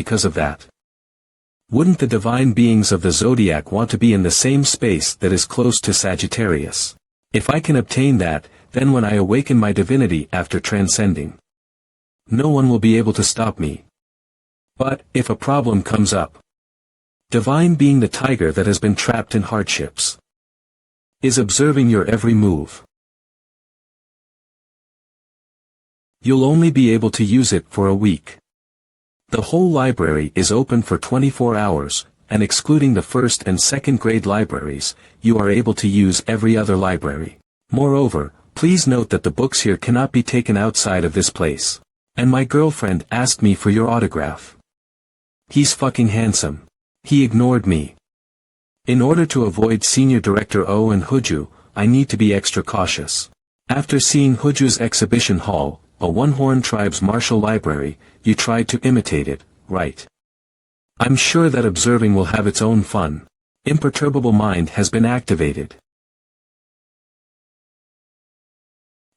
because of that. Wouldn't the divine beings of the zodiac want to be in the same space that is close to Sagittarius? If I can obtain that, then when I awaken my divinity after transcending, no one will be able to stop me. But, if a problem comes up, divine being the tiger that has been trapped in hardships is observing your every move. You'll only be able to use it for a week. The whole library is open for 24 hours, and excluding the first and second grade libraries, you are able to use every other library. Moreover, please note that the books here cannot be taken outside of this place. And my girlfriend asked me for your autograph. He's fucking handsome. He ignored me. In order to avoid Senior Director O and Huju, I need to be extra cautious. After seeing Huju's exhibition hall, a one-horn tribe's martial library, you tried to imitate it, right? I'm sure that observing will have its own fun. Imperturbable mind has been activated.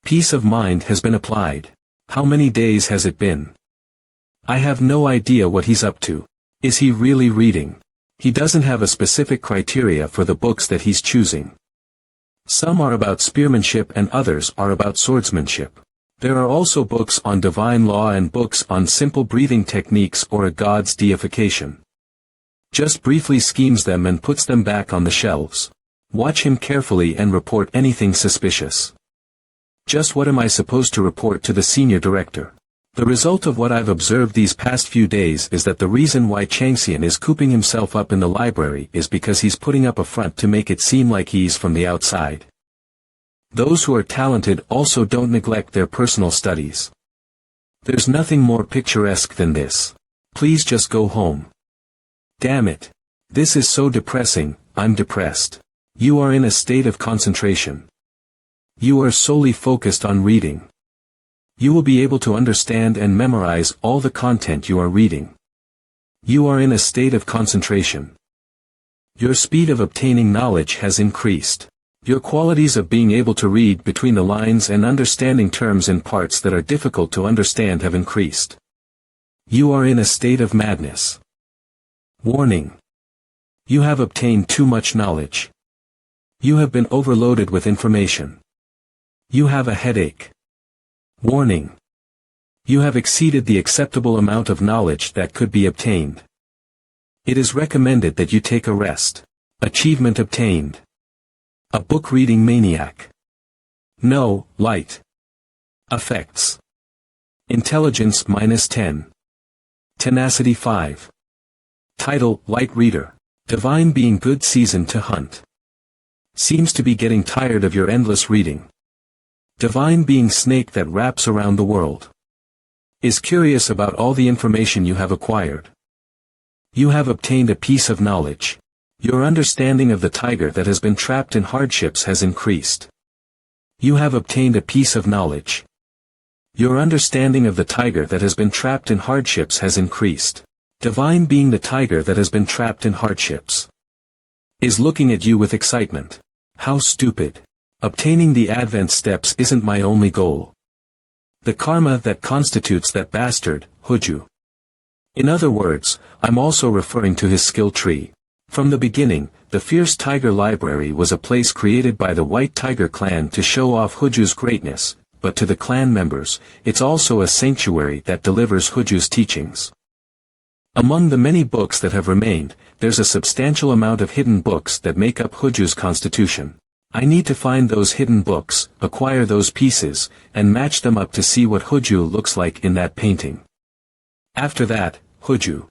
Peace of mind has been applied. How many days has it been? I have no idea what he's up to. Is he really reading? He doesn't have a specific criteria for the books that he's choosing. Some are about spearmanship and others are about swordsmanship. There are also books on divine law and books on simple breathing techniques or a god's deification. Just briefly schemes them and puts them back on the shelves. Watch him carefully and report anything suspicious. Just what am I supposed to report to the senior director? The result of what I've observed these past few days is that the reason why Changxian is cooping himself up in the library is because he's putting up a front to make it seem like he's from the outside. Those who are talented also don't neglect their personal studies. There's nothing more picturesque than this. Please just go home. Damn it. This is so depressing, I'm depressed. You are in a state of concentration. You are solely focused on reading. You will be able to understand and memorize all the content you are reading. You are in a state of concentration. Your speed of obtaining knowledge has increased. Your qualities of being able to read between the lines and understanding terms in parts that are difficult to understand have increased. You are in a state of madness. Warning. You have obtained too much knowledge. You have been overloaded with information. You have a headache. Warning. You have exceeded the acceptable amount of knowledge that could be obtained. It is recommended that you take a rest. Achievement obtained. A book reading maniac. No, light. Effects. Intelligence -10. Tenacity 5. Title, Light Reader. Divine being good season to hunt. Seems to be getting tired of your endless reading. Divine being snake that wraps around the world. Is curious about all the information you have acquired. You have obtained a piece of knowledge. Your understanding of the tiger that has been trapped in hardships has increased. You have obtained a piece of knowledge. Your understanding of the tiger that has been trapped in hardships has increased. Divine being the tiger that has been trapped in hardships is looking at you with excitement. How stupid. Obtaining the Advent steps isn't my only goal. The karma that constitutes that bastard, Huju. In other words, I'm also referring to his skill tree. From the beginning, the Fierce Tiger Library was a place created by the White Tiger clan to show off Huju's greatness, but to the clan members, it's also a sanctuary that delivers Huju's teachings. Among the many books that have remained, there's a substantial amount of hidden books that make up Huju's constitution. I need to find those hidden books, acquire those pieces, and match them up to see what Huju looks like in that painting. After that, Huju.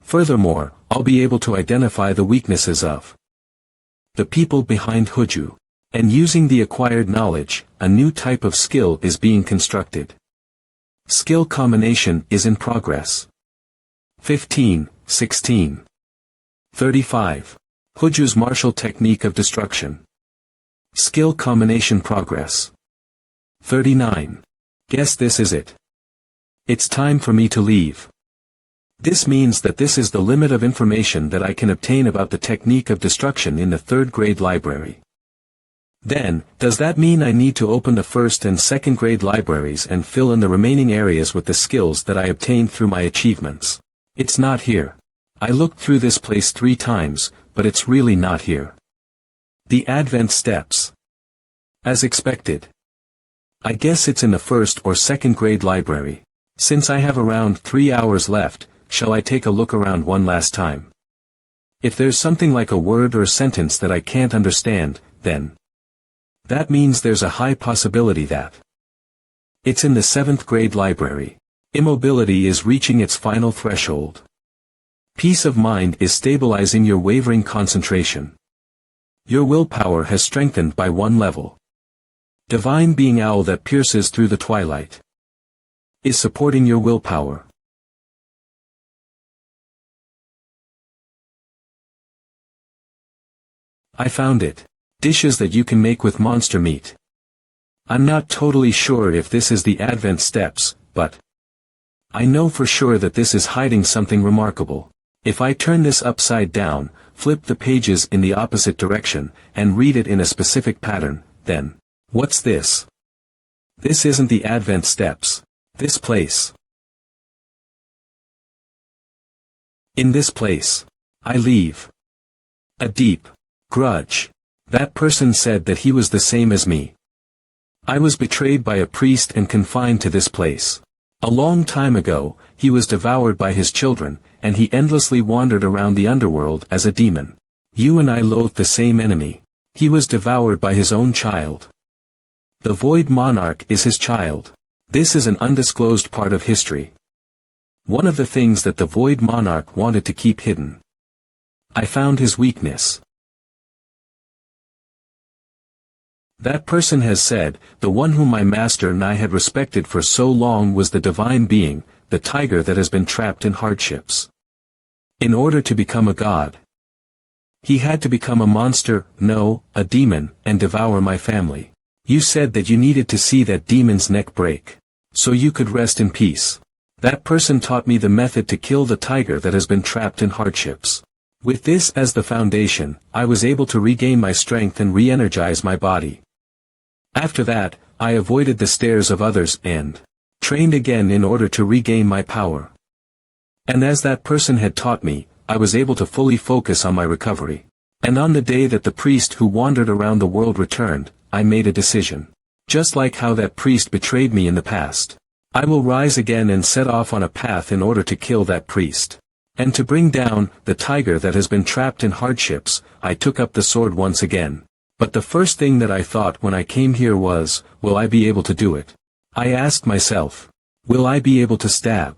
Furthermore, I'll be able to identify the weaknesses of the people behind Huju. And using the acquired knowledge, a new type of skill is being constructed. Skill combination is in progress. 15, 16. 35. Huju's martial technique of destruction. Skill combination progress. 39. Guess this is it. It's time for me to leave. This means that this is the limit of information that I can obtain about the technique of destruction in the 3rd grade library. Then, does that mean I need to open the 1st and 2nd grade libraries and fill in the remaining areas with the skills that I obtained through my achievements? It's not here. I looked through this place 3 times, but it's really not here. The Advent Steps. As expected. I guess it's in the 1st or 2nd grade library. Since I have around 3 hours left, shall I take a look around one last time? If there's something like a word or sentence that I can't understand, then that means there's a high possibility that it's in the 7th grade library. Immobility is reaching its final threshold. Peace of mind is stabilizing your wavering concentration. Your willpower has strengthened by 1 level. Divine being owl that pierces through the twilight is supporting your willpower. I found it. Dishes that you can make with monster meat. I'm not totally sure if this is the Advent Steps, but I know for sure that this is hiding something remarkable. If I turn this upside down, flip the pages in the opposite direction, and read it in a specific pattern, then what's this? This isn't the Advent Steps. This place. In this place, I leave a deep grudge. That person said that he was the same as me. I was betrayed by a priest and confined to this place. A long time ago, he was devoured by his children, and he endlessly wandered around the underworld as a demon. You and I loathe the same enemy. He was devoured by his own child. The Void Monarch is his child. This is an undisclosed part of history. One of the things that the Void Monarch wanted to keep hidden. I found his weakness. That person has said, the one whom my master and I had respected for so long was the divine being, the tiger that has been trapped in hardships. In order to become a god, he had to become a monster, no, a demon, and devour my family. You said that you needed to see that demon's neck break, so you could rest in peace. That person taught me the method to kill the tiger that has been trapped in hardships. With this as the foundation, I was able to regain my strength and re-energize my body. After that, I avoided the stares of others and trained again in order to regain my power. And as that person had taught me, I was able to fully focus on my recovery. And on the day that the priest who wandered around the world returned, I made a decision. Just like how that priest betrayed me in the past. I will rise again and set off on a path in order to kill that priest. And to bring down the tiger that has been trapped in hardships, I took up the sword once again. But the first thing that I thought when I came here was, will I be able to do it? I asked myself, will I be able to stab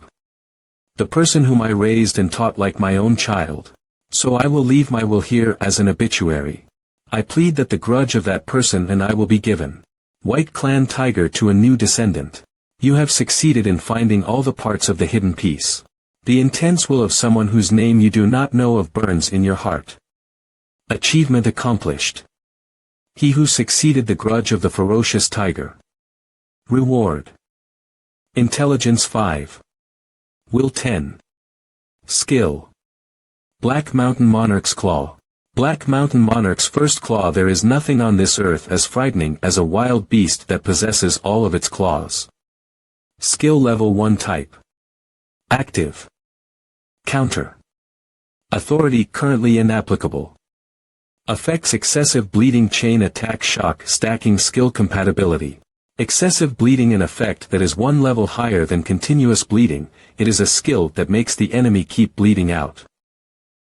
the person whom I raised and taught like my own child? So I will leave my will here as an obituary. I plead that the grudge of that person and I will be given. White Clan Tiger to a new descendant. You have succeeded in finding all the parts of the hidden piece. The intense will of someone whose name you do not know of burns in your heart. Achievement accomplished. He who succeeded the grudge of the ferocious tiger. Reward. Intelligence 5. Will 10. Skill. Black Mountain Monarch's Claw. Black Mountain Monarch's first claw. There is nothing on this earth as frightening as a wild beast that possesses all of its claws. Skill level 1 type. Active. Counter. Authority currently inapplicable. Affects excessive bleeding, chain attack, shock, stacking, skill compatibility. Excessive bleeding, an effect that is 1 level higher than continuous bleeding. It is a skill that makes the enemy keep bleeding out.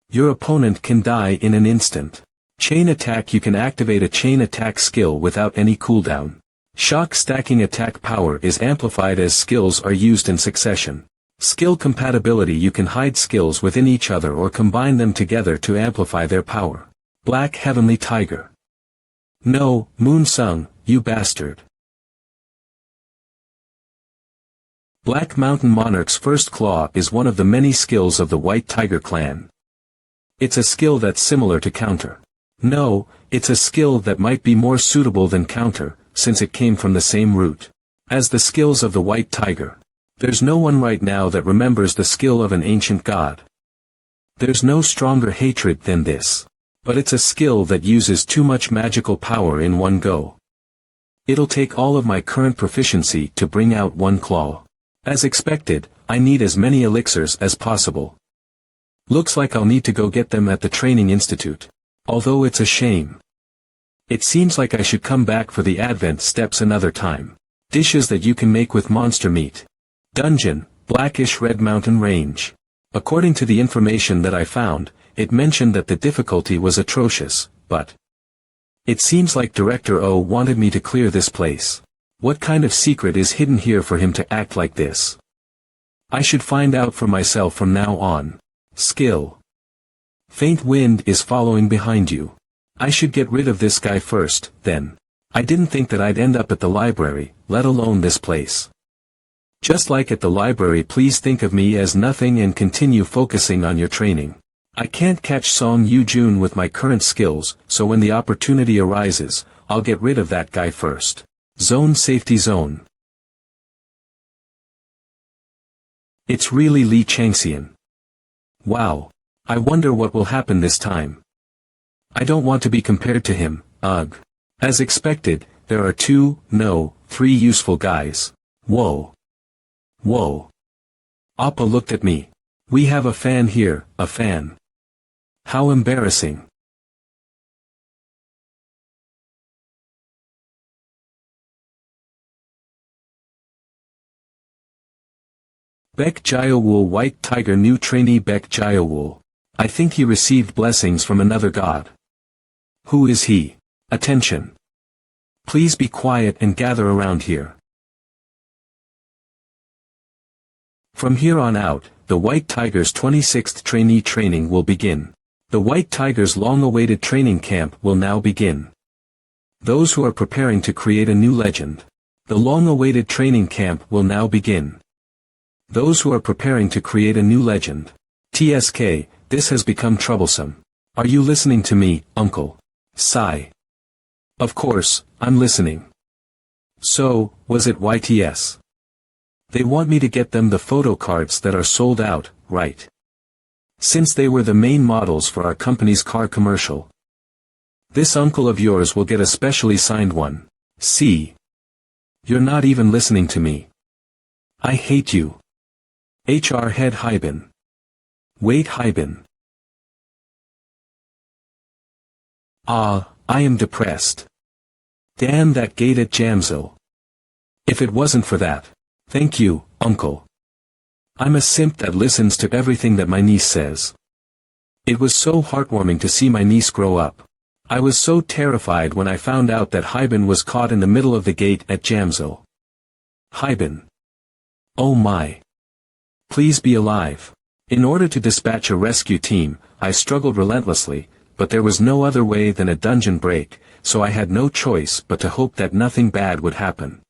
Your opponent can die in an instant. Chain attack, you can activate a chain attack skill without any cooldown. Shock stacking, attack power is amplified as skills are used in succession. Skill compatibility, you can hide skills within each other or combine them together to amplify their power. Black Heavenly Tiger. No, Moon Sung, you bastard. Black Mountain Monarch's first claw is one of the many skills of the White Tiger clan. It's a skill that's similar to counter. No, it's a skill that might be more suitable than counter, since it came from the same root as the skills of the White Tiger. There's no one right now that remembers the skill of an ancient god. There's no stronger hatred than this. But it's a skill that uses too much magical power in one go. It'll take all of my current proficiency to bring out one claw. As expected, I need as many elixirs as possible. Looks like I'll need to go get them at the training institute. Although it's a shame. It seems like I should come back for the advent steps another time. Dishes that you can make with monster meat. Dungeon, Blackish Red Mountain Range. According to the information that I found, it mentioned that the difficulty was atrocious, but it seems like Director O wanted me to clear this place. What kind of secret is hidden here for him to act like this? I should find out for myself from now on. Skill. Faint wind is following behind you. I should get rid of this guy first, then. I didn't think that I'd end up at the library, let alone this place. Just like at the library, please think of me as nothing and continue focusing on your training. I can't catch Song Yu-jun with my current skills, so when the opportunity arises, I'll get rid of that guy first. Zone Safety Zone. It's really Li Changxian. Wow. I wonder what will happen this time. I don't want to be compared to him, ugh. As expected, there are 3 useful guys. Whoa. Whoa. Appa looked at me. We have a fan here, a fan. How embarrassing. Baek Jiaowul White Tiger New Trainee Baek Jiaowul. I think he received blessings from another god. Who is he? Attention. Please be quiet and gather around here. From here on out, the White Tiger's 26th trainee training will begin. The White Tiger's long-awaited training camp will now begin. Those who are preparing to create a new legend. The long-awaited training camp will now begin. Those who are preparing to create a new legend. TSK, this has become troublesome. Are you listening to me, Uncle? Sigh. Of course, I'm listening. So, was it YTS? They want me to get them the photo cards that are sold out, right? Since they were the main models for our company's car commercial. This uncle of yours will get a specially signed one. See? You're not even listening to me. I hate you. HR Head Haibin. Wait, Haibin. I am depressed. Damn that gate at Jamsil. If it wasn't for that. Thank you, Uncle. I'm a simp that listens to everything that my niece says. It was so heartwarming to see my niece grow up. I was so terrified when I found out that Haibin was caught in the middle of the gate at Jamsil. Haibin. Oh my. Please be alive. In order to dispatch a rescue team, I struggled relentlessly, but there was no other way than a dungeon break, so I had no choice but to hope that nothing bad would happen.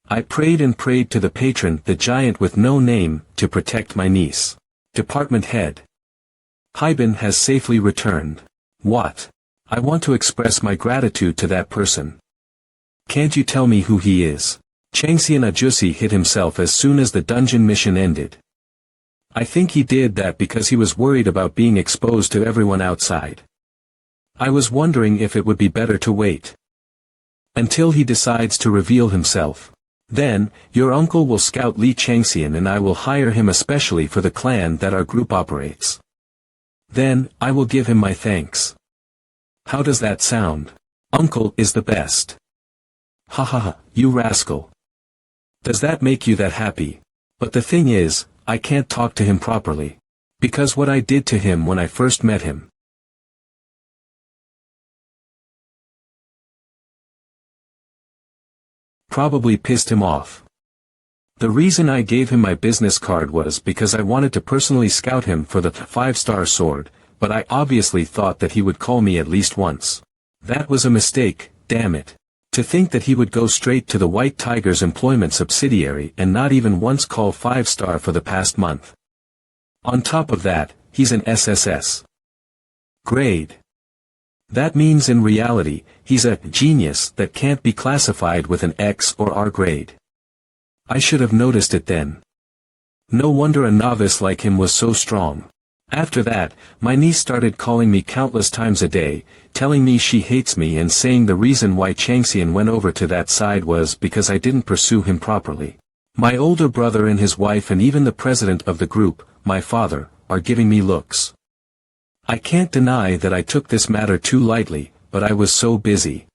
I prayed and prayed to the patron, the giant with no name, to protect my niece. Department head. Haibin has safely returned. What? I want to express my gratitude to that person. Can't you tell me who he is? Changxian Ajusi hit himself as soon as the dungeon mission ended. I think he did that because he was worried about being exposed to everyone outside. I was wondering if it would be better to wait until he decides to reveal himself. Then, your uncle will scout Li Changxian and I will hire him especially for the clan that our group operates. Then, I will give him my thanks. How does that sound? Uncle is the best. Ha ha ha, you rascal. Does that make you that happy? But the thing is, I can't talk to him properly. Because what I did to him when I first met him. Probably pissed him off. The reason I gave him my business card was because I wanted to personally scout him for the 5-star sword, but I obviously thought that he would call me at least once. That was a mistake, damn it. To think that he would go straight to the White Tiger's employment subsidiary and not even once call 5-star for the past month. On top of that, he's an SSS grade. That means in reality, he's a genius that can't be classified with an X or R grade. I should have noticed it then. No wonder a novice like him was so strong. After that, my niece started calling me countless times a day, telling me she hates me and saying the reason why Changxian went over to that side was because I didn't pursue him properly. My older brother and his wife and even the president of the group, my father, are giving me looks. I can't deny that I took this matter too lightly, but I was so busy.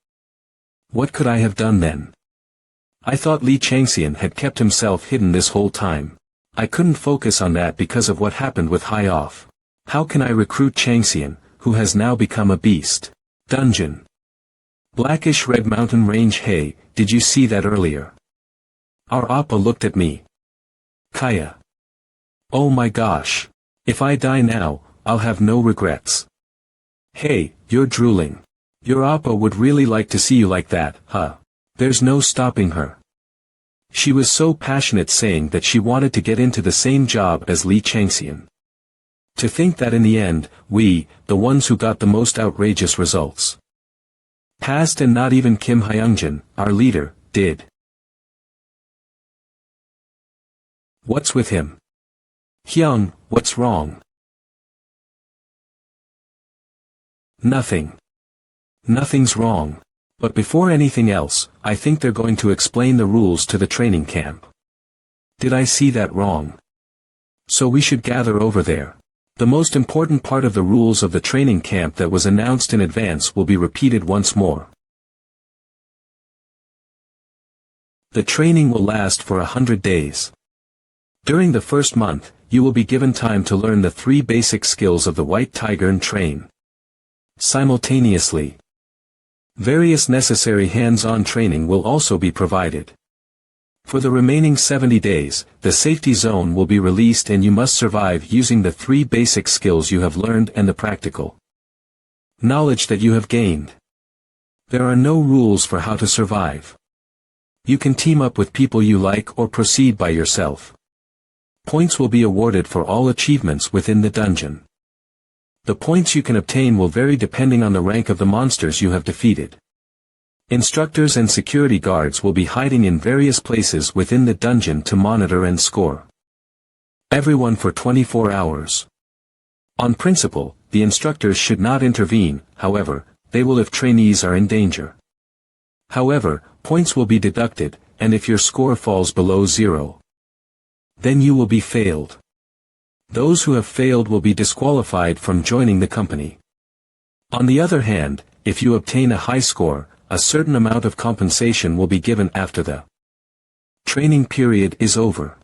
What could I have done then? I thought Li Changxian had kept himself hidden this whole time. I couldn't focus on that because of what happened with Hai Off. How can I recruit Changxian, who has now become a beast? Dungeon. Blackish red mountain range. Hey, did you see that earlier? Our Appa looked at me. Kaya. Oh my gosh. If I die now, I'll have no regrets. Hey, you're drooling. Your Appa would really like to see you like that, huh? There's no stopping her. She was so passionate, saying that she wanted to get into the same job as Li Changxian. To think that in the end, we, the ones who got the most outrageous results, passed, and not even Kim Hyungjin, our leader, did. What's with him? Hyung, what's wrong? Nothing. Nothing's wrong. But before anything else, I think they're going to explain the rules to the training camp. Did I see that wrong? So we should gather over there. The most important part of the rules of the training camp that was announced in advance will be repeated once more. The training will last for 100 days. During the first month, you will be given time to learn the 3 basic skills of the White Tiger and train simultaneously. Various necessary hands-on training will also be provided. For the remaining 70 days, the safety zone will be released and you must survive using the 3 basic skills you have learned and the practical knowledge that you have gained. There are no rules for how to survive. You can team up with people you like or proceed by yourself. Points will be awarded for all achievements within the dungeon. The points you can obtain will vary depending on the rank of the monsters you have defeated. Instructors and security guards will be hiding in various places within the dungeon to monitor and score everyone for 24 hours. On principle, the instructors should not intervene, however, they will if trainees are in danger. However, points will be deducted, and if your score falls below 0, then you will be failed. Those who have failed will be disqualified from joining the company. On the other hand, if you obtain a high score, a certain amount of compensation will be given after the training period is over.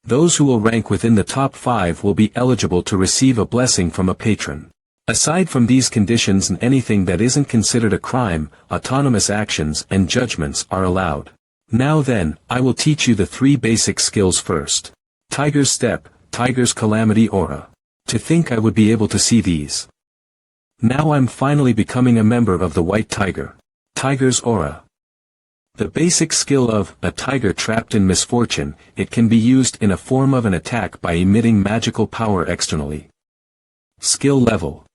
Those who will rank within the top 5 will be eligible to receive a blessing from a patron. Aside from these conditions and anything that isn't considered a crime, autonomous actions and judgments are allowed. Now then, I will teach you the 3 basic skills first. Tiger's Step, Tiger's Calamity Aura. To think I would be able to see these. Now I'm finally becoming a member of the White Tiger. Tiger's Aura. The basic skill of a tiger trapped in misfortune, it can be used in a form of an attack by emitting magical power externally. Skill level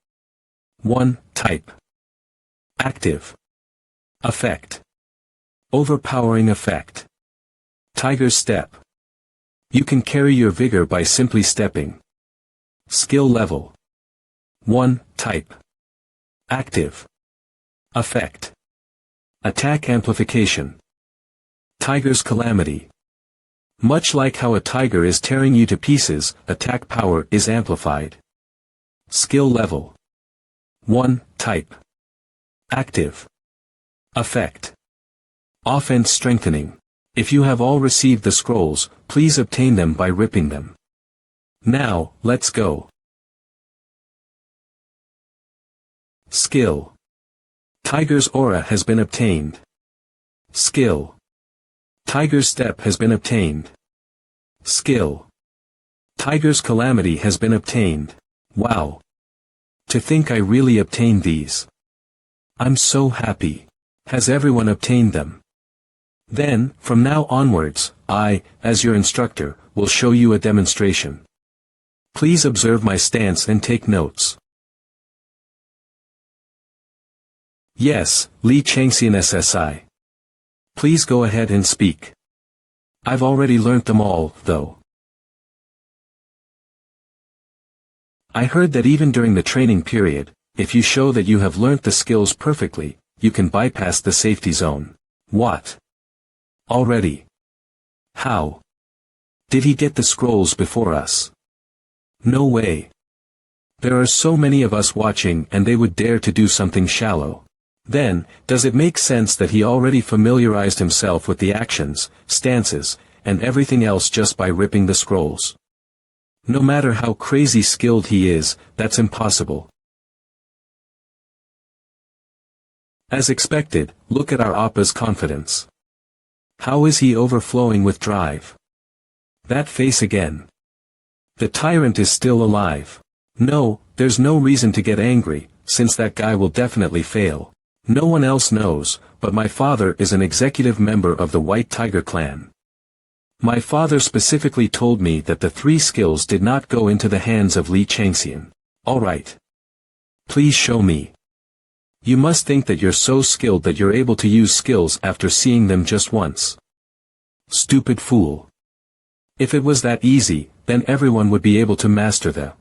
1. Type. Active. Effect. Overpowering effect. Tiger's Step. You can carry your vigor by simply stepping. Skill level 1. Type. Active. Effect. Attack amplification. Tiger's Calamity. Much like how a tiger is tearing you to pieces, attack power is amplified. Skill level 1. Type. Active. Effect. Offense strengthening. If you have all received the scrolls, please obtain them by ripping them. Now, let's go. Skill. Tiger's Aura has been obtained. Skill. Tiger's Step has been obtained. Skill. Tiger's Calamity has been obtained. Wow. To think I really obtained these. I'm so happy. Has everyone obtained them? Then, from now onwards, I, as your instructor, will show you a demonstration. Please observe my stance and take notes. Yes, Li Changxian SSI. Please go ahead and speak. I've already learnt them all, though. I heard that even during the training period, if you show that you have learnt the skills perfectly, you can bypass the safety zone. What? Already? How? Did he get the scrolls before us? No way. There are so many of us watching and they would dare to do something shallow. Then, does it make sense that he already familiarized himself with the actions, stances, and everything else just by ripping the scrolls? No matter how crazy skilled he is, that's impossible. As expected, look at our Appa's confidence. How is he overflowing with drive? That face again. The tyrant is still alive. No, there's no reason to get angry, since that guy will definitely fail. No one else knows, but my father is an executive member of the White Tiger clan. My father specifically told me that the 3 skills did not go into the hands of Li Changxian. Alright. Please show me. You must think that you're so skilled that you're able to use skills after seeing them just once. Stupid fool. If it was that easy, then everyone would be able to master the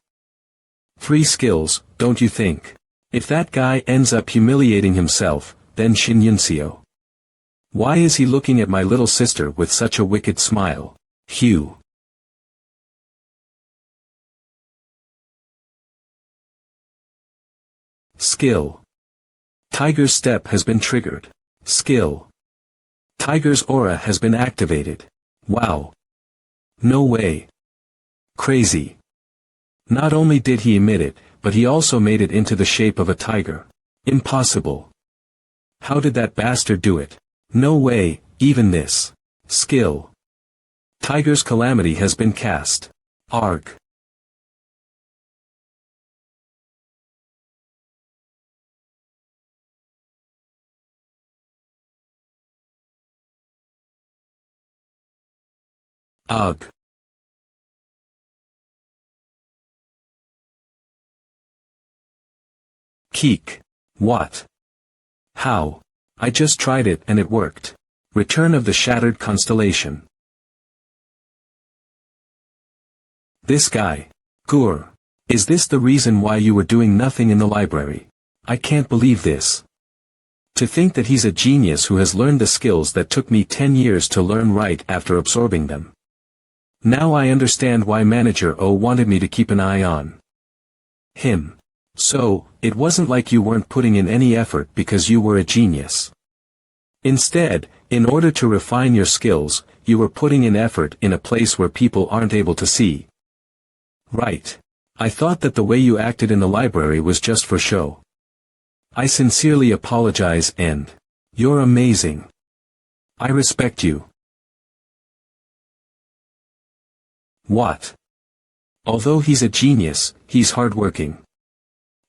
3 skills, don't you think? If that guy ends up humiliating himself, then Xinyunxiu. Why is he looking at my little sister with such a wicked smile? Hugh. Skill. Tiger's step has been triggered. Skill. Tiger's aura has been activated. Wow. No way. Crazy. Not only did he emit it, but he also made it into the shape of a tiger. Impossible. How did that bastard do it? No way, even this. Skill. Tiger's calamity has been cast. Arg. Ugh. Keek. What? How? I just tried it and it worked. Return of the Shattered Constellation. This guy. Gur. Is this the reason why you were doing nothing in the library? I can't believe this. To think that he's a genius who has learned the skills that took me 10 years to learn right after absorbing them. Now I understand why Manager O wanted me to keep an eye on him. So, it wasn't like you weren't putting in any effort because you were a genius. Instead, in order to refine your skills, you were putting in effort in a place where people aren't able to see. Right. I thought that the way you acted in the library was just for show. I sincerely apologize and you're amazing. I respect you. What? Although he's a genius, he's hardworking.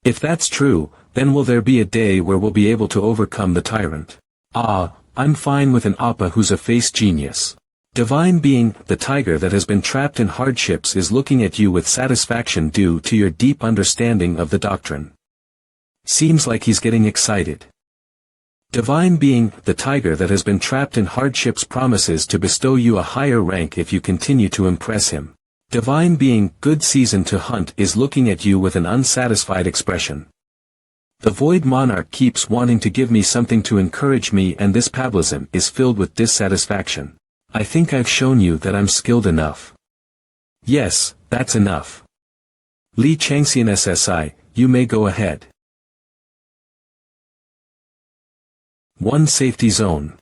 If that's true, then will there be a day where we'll be able to overcome the tyrant? Ah, I'm fine with an Appa who's a face genius. Divine Being, the tiger that has been trapped in hardships is looking at you with satisfaction due to your deep understanding of the doctrine. Seems like he's getting excited. Divine Being, the tiger that has been trapped in hardships promises to bestow you a higher rank if you continue to impress him. Divine Being, good season to hunt is looking at you with an unsatisfied expression. The Void Monarch keeps wanting to give me something to encourage me and this Pablism is filled with dissatisfaction. I think I've shown you that I'm skilled enough. Yes, that's enough. Li Changxian SSI, you may go ahead. 1 Safety Zone.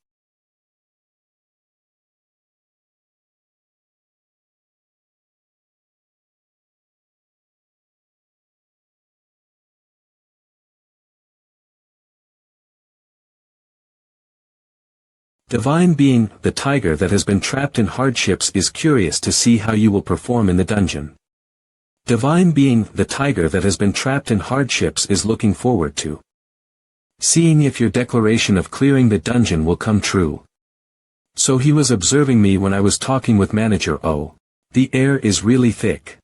Divine Being, the tiger that has been trapped in hardships is curious to see how you will perform in the dungeon. Divine Being, the tiger that has been trapped in hardships is looking forward to seeing if your declaration of clearing the dungeon will come true. So he was observing me when I was talking with Manager O. The air is really thick.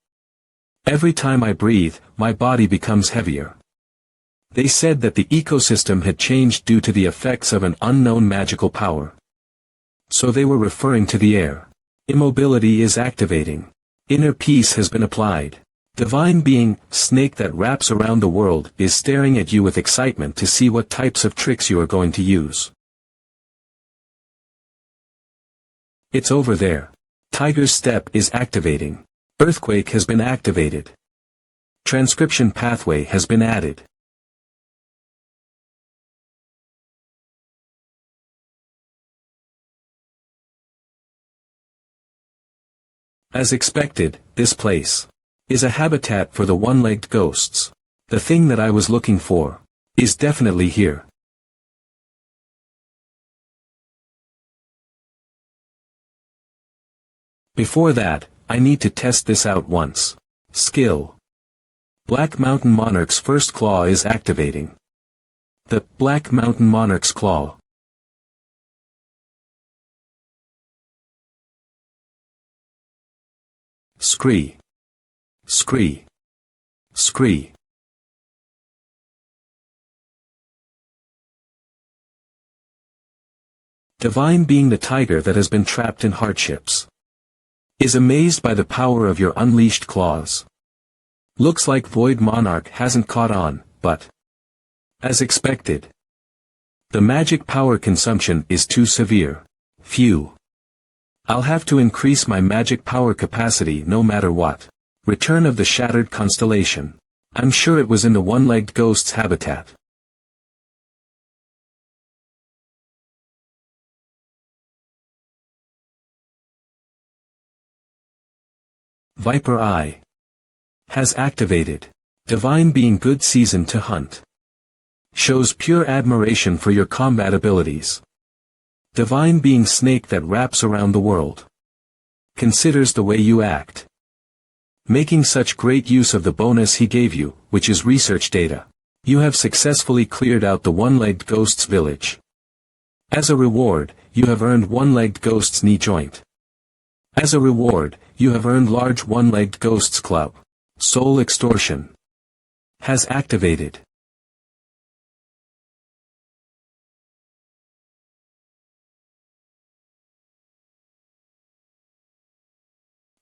Every time I breathe, my body becomes heavier. They said that the ecosystem had changed due to the effects of an unknown magical power. So they were referring to the air. Immobility is activating. Inner peace has been applied. Divine Being, snake that wraps around the world, is staring at you with excitement to see what types of tricks you are going to use. It's over there. Tiger's step is activating. Earthquake has been activated. Transcription pathway has been added. As expected, this place is a habitat for the one-legged ghosts. The thing that I was looking for is definitely here. Before that, I need to test this out once. Skill. Black Mountain Monarch's first claw is activating. The Black Mountain Monarch's claw. Scree. Scree. Scree. Divine being the tiger that has been trapped in hardships is amazed by the power of your unleashed claws. Looks like Void Monarch hasn't caught on, but as expected, the magic power consumption is too severe. Phew. I'll have to increase my magic power capacity no matter what. Return of the Shattered Constellation. I'm sure it was in the one-legged ghost's habitat. Viper Eye has activated. Divine being good season to hunt. Shows pure admiration for your combat abilities. Divine being snake that wraps around the world. Considers the way you act. Making such great use of the bonus he gave you, which is research data. You have successfully cleared out the one-legged ghost's village. As a reward, you have earned one-legged ghost's knee joint. As a reward, you have earned large one-legged ghost's club. Soul extortion has activated.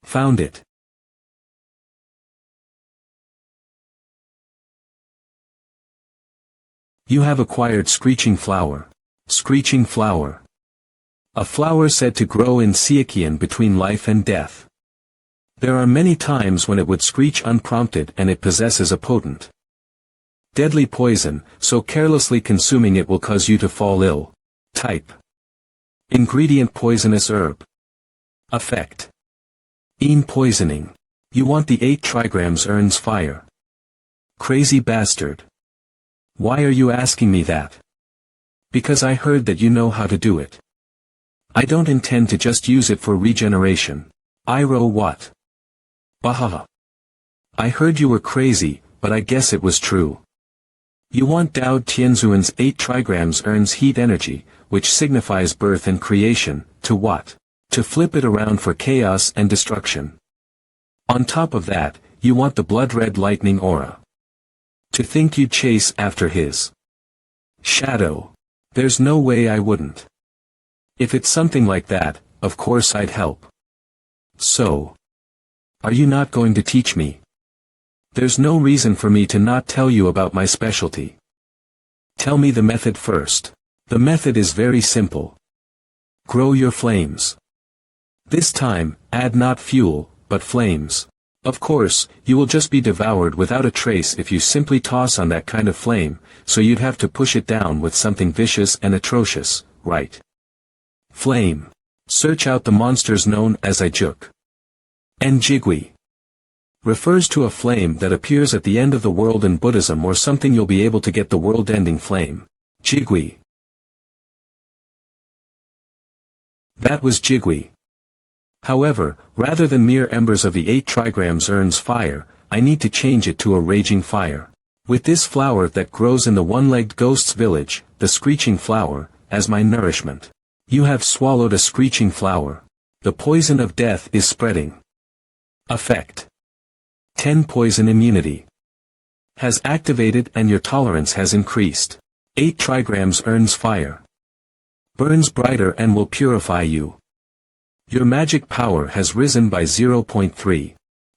Found it. You have acquired Screeching Flower. Screeching Flower. A flower said to grow in Siakian between life and death. There are many times when it would screech unprompted and it possesses a potent, deadly poison, so carelessly consuming it will cause you to fall ill. Type. Ingredient: poisonous herb. Effect: Een poisoning. You want the 8 trigrams earns fire. Crazy bastard. Why are you asking me that? Because I heard that you know how to do it. I don't intend to just use it for regeneration. Iro what? Bahaha. I heard you were crazy, but I guess it was true. You want Dao Tianzuan's 8 trigrams earns heat energy, which signifies birth and creation, to what? To flip it around for chaos and destruction. On top of that, you want the blood-red lightning aura. To think you'd chase after his shadow. There's no way I wouldn't. If it's something like that, of course I'd help. So, are you not going to teach me? There's no reason for me to not tell you about my specialty. Tell me the method first. The method is very simple. Grow your flames. This time, add not fuel, but flames. Of course, you will just be devoured without a trace if you simply toss on that kind of flame, so you'd have to push it down with something vicious and atrocious, right? Flame. Search out the monsters known as Ijuk. Njigui. Refers to a flame that appears at the end of the world in Buddhism or something you'll be able to get the world-ending flame. Jigui. That was Jigui. However, rather than mere embers of the 8 trigrams earns fire, I need to change it to a raging fire. With this flower that grows in the one-legged ghost's village, the screeching flower, as my nourishment. You have swallowed a screeching flower. The poison of death is spreading. Effect: 10 poison immunity. Has activated and your tolerance has increased. 8 trigrams earns fire. Burns brighter and will purify you. Your magic power has risen by 0.3.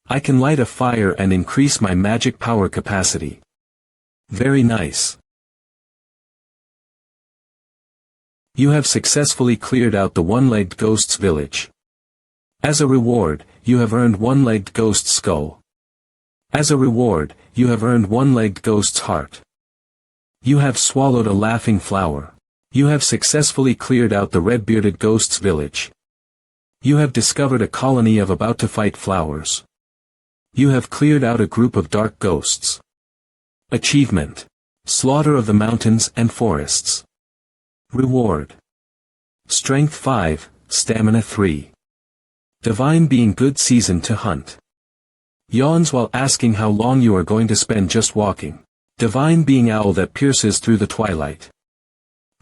I can light a fire and increase my magic power capacity. Very nice. You have successfully cleared out the one-legged ghost's village. As a reward, you have earned one-legged ghost skull. As a reward, you have earned one-legged ghost's heart. You have swallowed a laughing flower. You have successfully cleared out the red-bearded ghost's village. You have discovered a colony of about-to-fight flowers. You have cleared out a group of dark ghosts. Achievement. Slaughter of the mountains and forests. Reward. Strength 5, Stamina 3. Divine being good season to hunt. Yawns while asking how long you are going to spend just walking. Divine being owl that pierces through the twilight.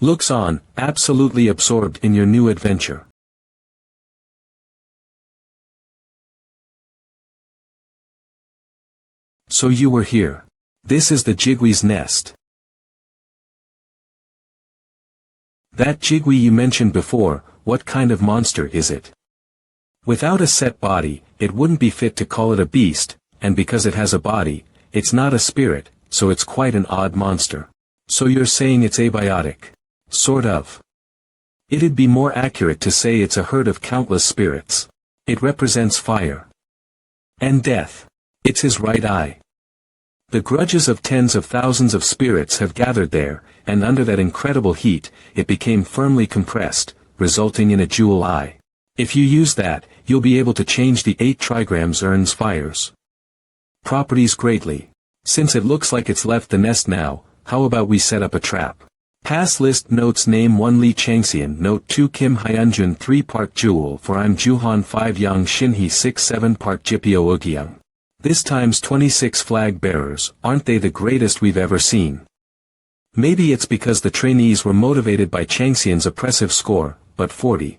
Looks on, absolutely absorbed in your new adventure. So you were here. This is the Jigwee's nest. That Jigwee you mentioned before, what kind of monster is it? Without a set body, it wouldn't be fit to call it a beast, and because it has a body, it's not a spirit, so it's quite an odd monster. So you're saying it's abiotic? Sort of. It'd be more accurate to say it's a herd of countless spirits. It represents fire. And death. It's his right eye. The grudges of tens of thousands of spirits have gathered there, and under that incredible heat, it became firmly compressed, resulting in a jewel eye. If you use that, you'll be able to change the 8 trigrams Urn's fire's properties greatly. Since it looks like it's left the nest now, how about we set up a trap? Pass list notes: name 1 Li Changxian, note 2 Kim Hyunjun, 3 Park Jewel, 4 I'm Juhan, 5 Yang Shinhee, 6 7 Park Jipyo Ugyang. This times 26 flag bearers, aren't they the greatest we've ever seen? Maybe it's because the trainees were motivated by Changxian's oppressive score, but 40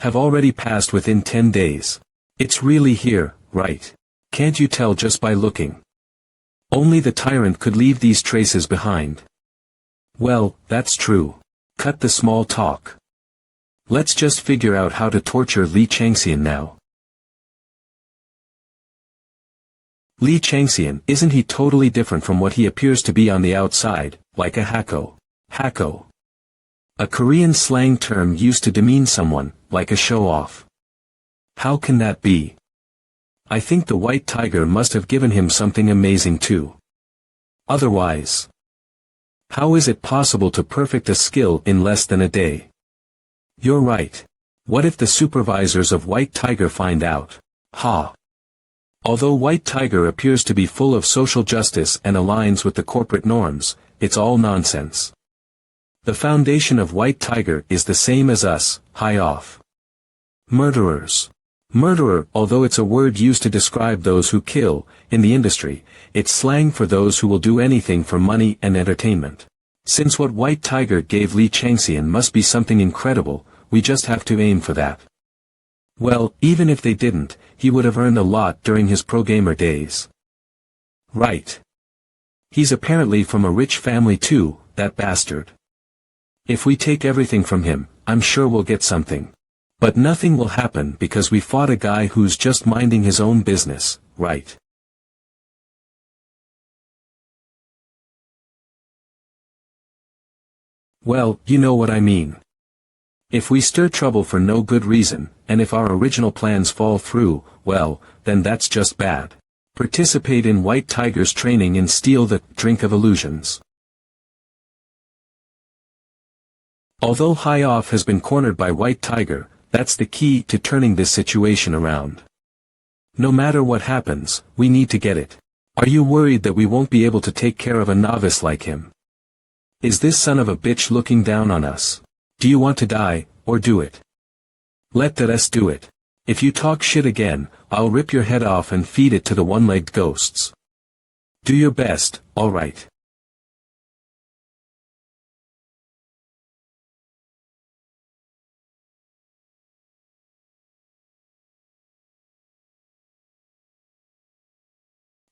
have already passed within 10 days. It's really here, right? Can't you tell just by looking? Only the tyrant could leave these traces behind. Well, that's true. Cut the small talk. Let's just figure out how to torture Li Changxian now. Li Changxian, isn't he totally different from what he appears to be on the outside, like a hako? Hako. A Korean slang term used to demean someone, like a show-off. How can that be? I think the white tiger must have given him something amazing too. Otherwise, how is it possible to perfect a skill in less than a day? You're right. What if the supervisors of White Tiger find out? Ha! Although White Tiger appears to be full of social justice and aligns with the corporate norms, it's all nonsense. The foundation of White Tiger is the same as us, high off. Murderers. Murderer, although it's a word used to describe those who kill, in the industry, it's slang for those who will do anything for money and entertainment. Since what White Tiger gave Li Changxian must be something incredible, we just have to aim for that. Well, even if they didn't, he would have earned a lot during his pro-gamer days. Right. He's apparently from a rich family too, that bastard. If we take everything from him, I'm sure we'll get something. But nothing will happen because we fought a guy who's just minding his own business, right? Well, you know what I mean. If we stir trouble for no good reason, and if our original plans fall through, well, then that's just bad. Participate in White Tiger's training and steal the drink of illusions. Although High Off has been cornered by White Tiger, that's the key to turning this situation around. No matter what happens, we need to get it. Are you worried that we won't be able to take care of a novice like him? Is this son of a bitch looking down on us? Do you want to die, or do it? Let the rest do it. If you talk shit again, I'll rip your head off and feed it to the one-legged ghosts. Do your best, alright.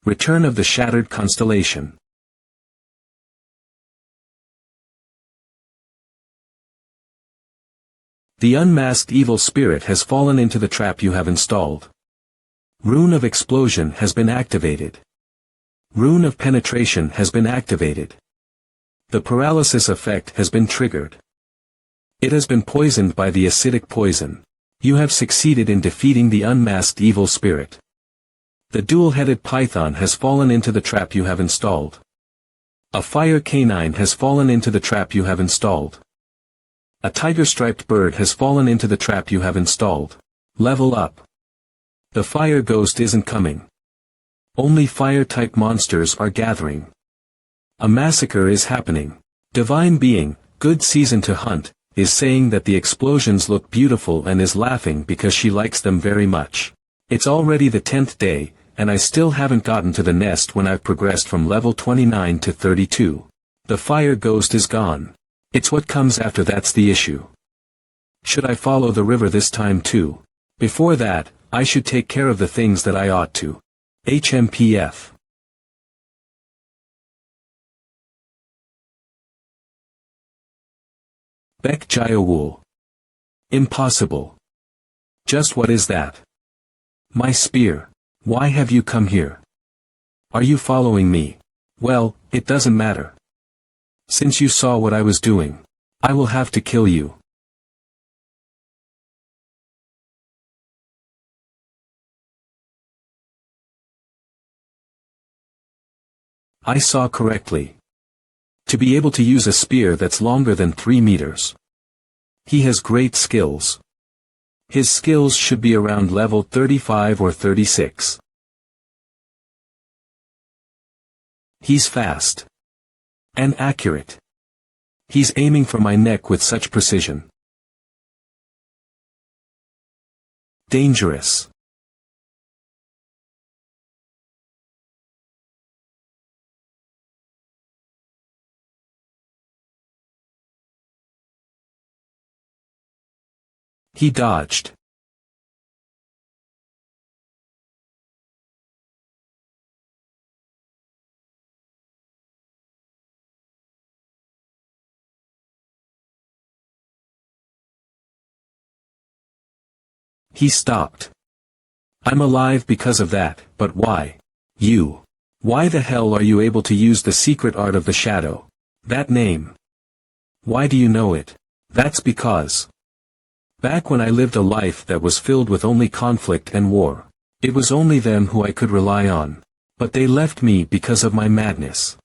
Return of the Shattered Constellation. The unmasked evil spirit has fallen into the trap you have installed. Rune of Explosion has been activated. Rune of Penetration has been activated. The paralysis effect has been triggered. It has been poisoned by the acidic poison. You have succeeded in defeating the unmasked evil spirit. The dual-headed python has fallen into the trap you have installed. A fire canine has fallen into the trap you have installed. A tiger-striped bird has fallen into the trap you have installed. Level up. The fire ghost isn't coming. Only fire-type monsters are gathering. A massacre is happening. Divine Being, good season to hunt, is saying that the explosions look beautiful and is laughing because she likes them very much. It's already the 10th day, and I still haven't gotten to the nest when I've progressed from level 29 to 32. The fire ghost is gone. It's what comes after that's the issue. Should I follow the river this time too? Before that, I should take care of the things that I ought to. HMPF. Bek Jayawul. Impossible. Just what is that? My spear. Why have you come here? Are you following me? Well, it doesn't matter. Since you saw what I was doing, I will have to kill you. I saw correctly. To be able to use a spear that's longer than 3 meters. He has great skills. His skills should be around level 35 or 36. He's fast. And accurate. He's aiming for my neck with such precision. Dangerous. He dodged. He stopped. I'm alive because of that, but why? You. Why the hell are you able to use the secret art of the shadow? That name. Why do you know it? That's because. Back when I lived a life that was filled with only conflict and war, it was only them who I could rely on. But they left me because of my madness.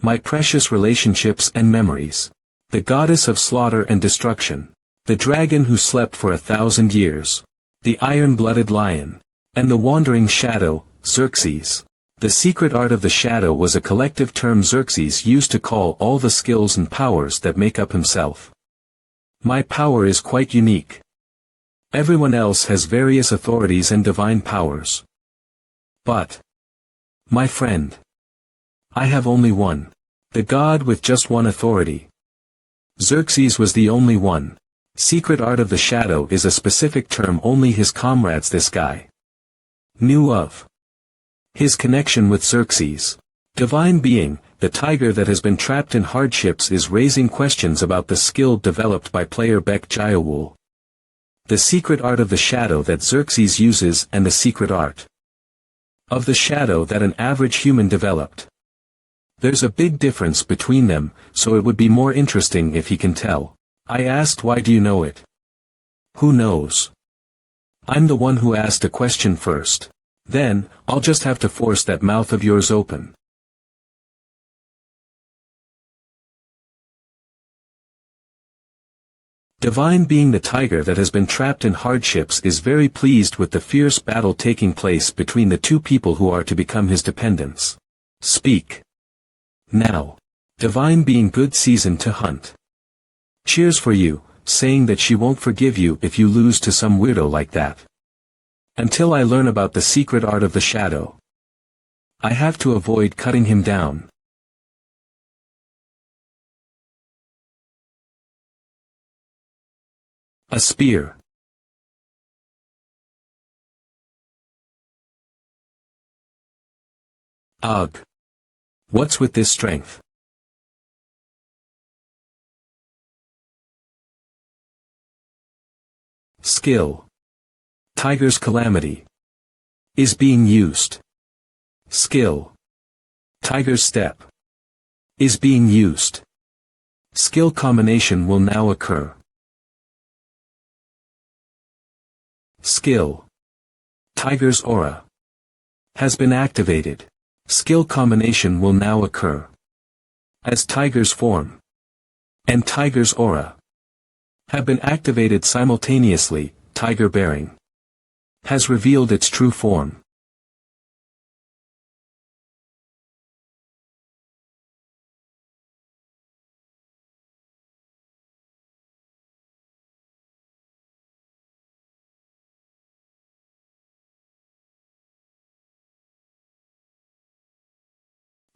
My precious relationships and memories. The goddess of slaughter and destruction. The dragon who slept for 1,000 years. The iron-blooded lion. And the wandering shadow, Xerxes. The secret art of the shadow was a collective term Xerxes used to call all the skills and powers that make up himself. My power is quite unique. Everyone else has various authorities and divine powers. But, my friend, I have only one. The god with just one authority. Xerxes was the only one. Secret art of the shadow is a specific term only his comrades this guy knew of. His connection with Xerxes. Divine Being, the tiger that has been trapped in hardships, is raising questions about the skill developed by player Bek Jayawul. The secret art of the shadow that Xerxes uses and the secret art of the shadow that an average human developed. There's a big difference between them, so it would be more interesting if he can tell. I asked, why do you know it? Who knows? I'm the one who asked a question first. Then, I'll just have to force that mouth of yours open. Divine Being, the tiger that has been trapped in hardships, is very pleased with the fierce battle taking place between the two people who are to become his dependents. Speak. Now. Divine Being, good season to hunt. Cheers for you, saying that she won't forgive you if you lose to some weirdo like that. Until I learn about the secret art of the shadow. I have to avoid cutting him down. A spear. Ugh. What's with this strength? Skill. Tiger's calamity. Is being used. Skill. Tiger's step. Is being used. Skill combination will now occur. Skill. Tiger's aura. Has been activated. Skill combination will now occur. As Tiger's form and Tiger's aura have been activated simultaneously, Tiger bearing has revealed its true form.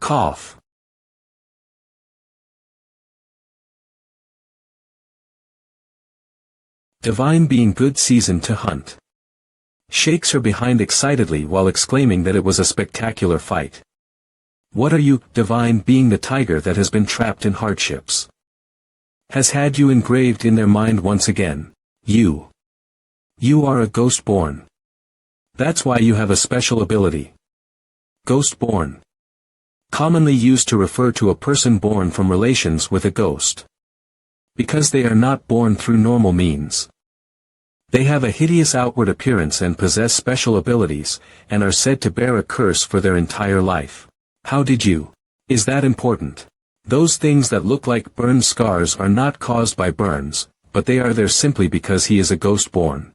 Cough. Divine being good season to hunt. Shakes her behind excitedly while exclaiming that it was a spectacular fight. What are you, divine being the tiger that has been trapped in hardships? Has had you engraved in their mind once again. You are a ghost born. That's why you have a special ability. Ghost born. Commonly used to refer to a person born from relations with a ghost. Because they are not born through normal means. They have a hideous outward appearance and possess special abilities, and are said to bear a curse for their entire life. How did you? Is that important? Those things that look like burn scars are not caused by burns, but they are there simply because he is a ghost born.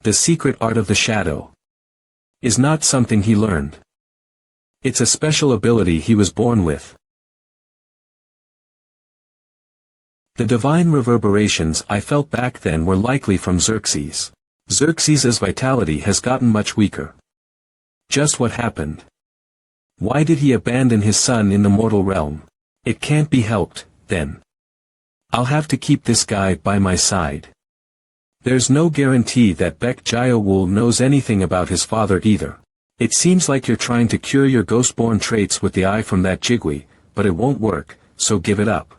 The secret art of the shadow is not something he learned. It's a special ability he was born with. The divine reverberations I felt back then were likely from Xerxes. Xerxes' vitality has gotten much weaker. Just what happened? Why did he abandon his son in the mortal realm? It can't be helped, then. I'll have to keep this guy by my side. There's no guarantee that Bek Jiawul knows anything about his father either. It seems like you're trying to cure your ghost-born traits with the eye from that Jigui, but it won't work, so give it up.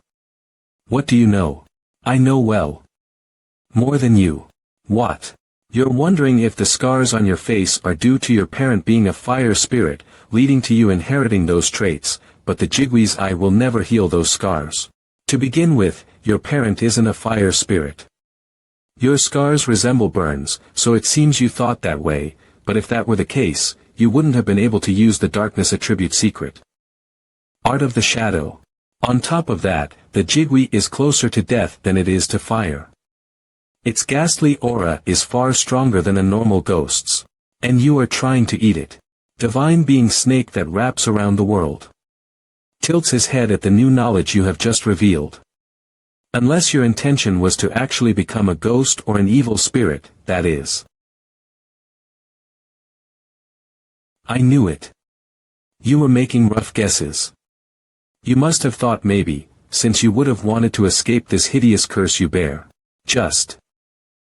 What do you know? I know well. More than you. What? You're wondering if the scars on your face are due to your parent being a fire spirit, leading to you inheriting those traits, but the Jigui's eye will never heal those scars. To begin with, your parent isn't a fire spirit. Your scars resemble burns, so it seems you thought that way, but if that were the case, you wouldn't have been able to use the darkness attribute secret. Art of the shadow. On top of that, the Jigui is closer to death than it is to fire. Its ghastly aura is far stronger than a normal ghost's. And you are trying to eat it. Divine being snake that wraps around the world. Tilts his head at the new knowledge you have just revealed. Unless your intention was to actually become a ghost or an evil spirit, that is. I knew it. You were making rough guesses. You must have thought maybe, since you would have wanted to escape this hideous curse you bear. Just.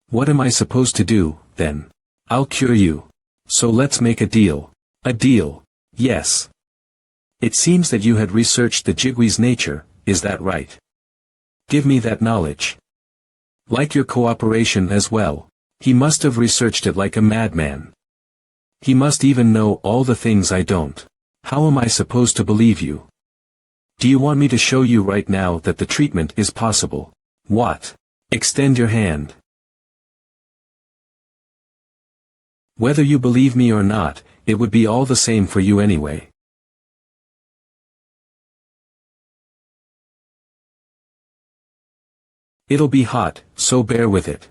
What am I supposed to do, then? I'll cure you. So let's make a deal. A deal. Yes. It seems that you had researched the Jigui's nature, is that right? Give me that knowledge. Like your cooperation as well. He must have researched it like a madman. He must even know all the things I don't. How am I supposed to believe you? Do you want me to show you right now that the treatment is possible? What? Extend your hand. Whether you believe me or not, it would be all the same for you anyway. It'll be hot, so bear with it.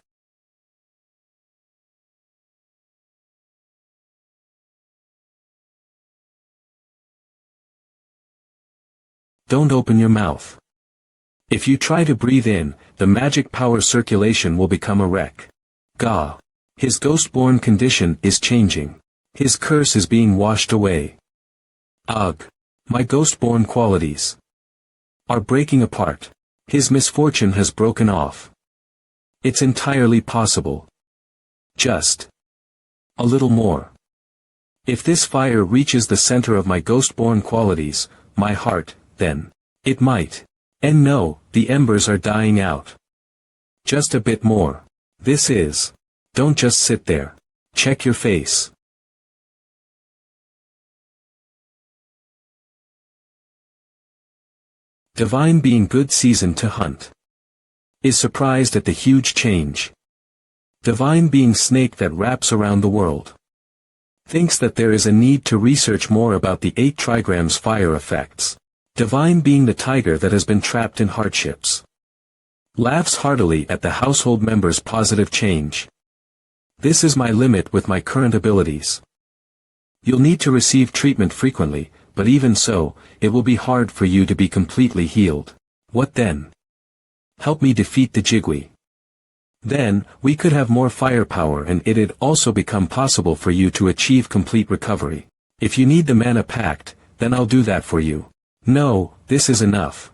Don't open your mouth. If you try to breathe in, the magic power circulation will become a wreck. Gah. His ghost-born condition is changing. His curse is being washed away. Ugh. My ghost-born qualities are breaking apart. His misfortune has broken off. It's entirely possible. Just a little more. If this fire reaches the center of my ghost-born qualities, my heart, then it might. And no, the embers are dying out. Just a bit more. This is. Don't just sit there. Check your face. Divine being good season to hunt. Is surprised at the huge change. Divine being snake that wraps around the world. Thinks that there is a need to research more about the 8 trigrams fire effects. Divine being the tiger that has been trapped in hardships. Laughs heartily at the household member's positive change. This is my limit with my current abilities. You'll need to receive treatment frequently, but even so, it will be hard for you to be completely healed. What then? Help me defeat the Jigwe. Then, we could have more firepower and it'd also become possible for you to achieve complete recovery. If you need the mana pact, then I'll do that for you. No, this is enough.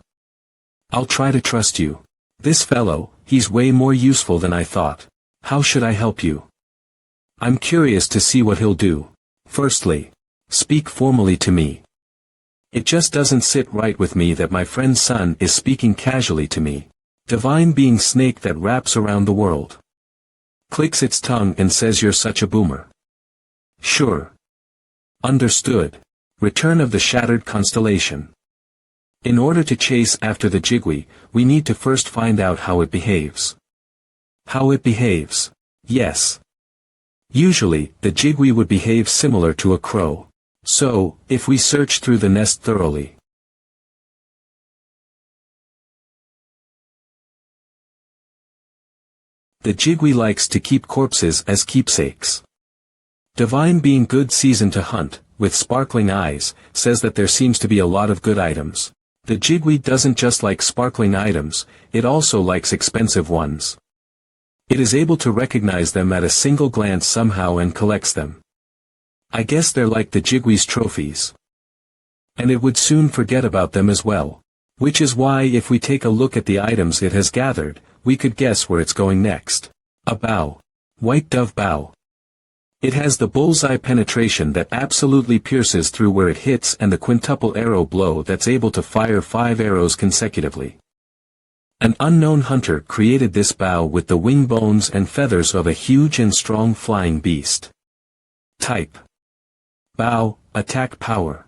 I'll try to trust you. This fellow, he's way more useful than I thought. How should I help you? I'm curious to see what he'll do. Firstly, speak formally to me. It just doesn't sit right with me that my friend's son is speaking casually to me. Divine being snake that wraps around the world. Clicks its tongue and says you're such a boomer. Sure. Understood. Return of the shattered constellation. In order to chase after the Jigwe, we need to first find out how it behaves. How it behaves. Yes. Usually, the Jigwe would behave similar to a crow. So, if we search through the nest thoroughly. The Jigwe likes to keep corpses as keepsakes. Divine being good season to hunt, with sparkling eyes, says that there seems to be a lot of good items. The Jigwe doesn't just like sparkling items, it also likes expensive ones. It is able to recognize them at a single glance somehow and collects them. I guess they're like the Jigwe's trophies. And it would soon forget about them as well. Which is why if we take a look at the items it has gathered, we could guess where it's going next. A bow. White dove bow. It has the bullseye penetration that absolutely pierces through where it hits and the quintuple arrow blow that's able to fire 5 arrows consecutively. An unknown hunter created this bow with the wing bones and feathers of a huge and strong flying beast. Type. Bow, attack power.